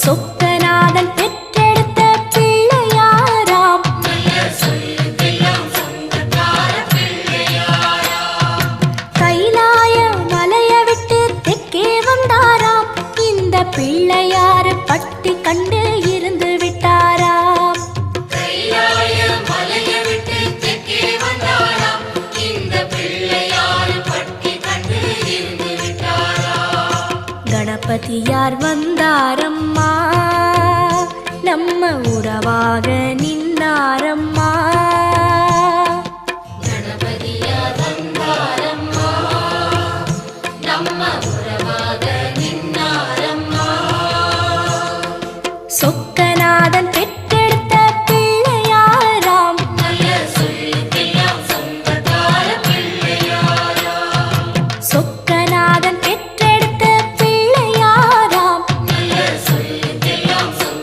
சொக்கநாதன் பெற்றெடுத்த பிள்ளையாராம். கைலாய மலைய விட்டு தெற்கே வந்தாராம். இந்த பிள்ளையாரு பட்டி கண்டு இருந்து விட்டாராம். கணபதியார் வந்தாரம்மா, நம்ம உறவாக நின்னாரம்மா. கணபதியார் வந்தாரம்மா, நம்ம உறவாக நின்னாரம்மா. சொக்க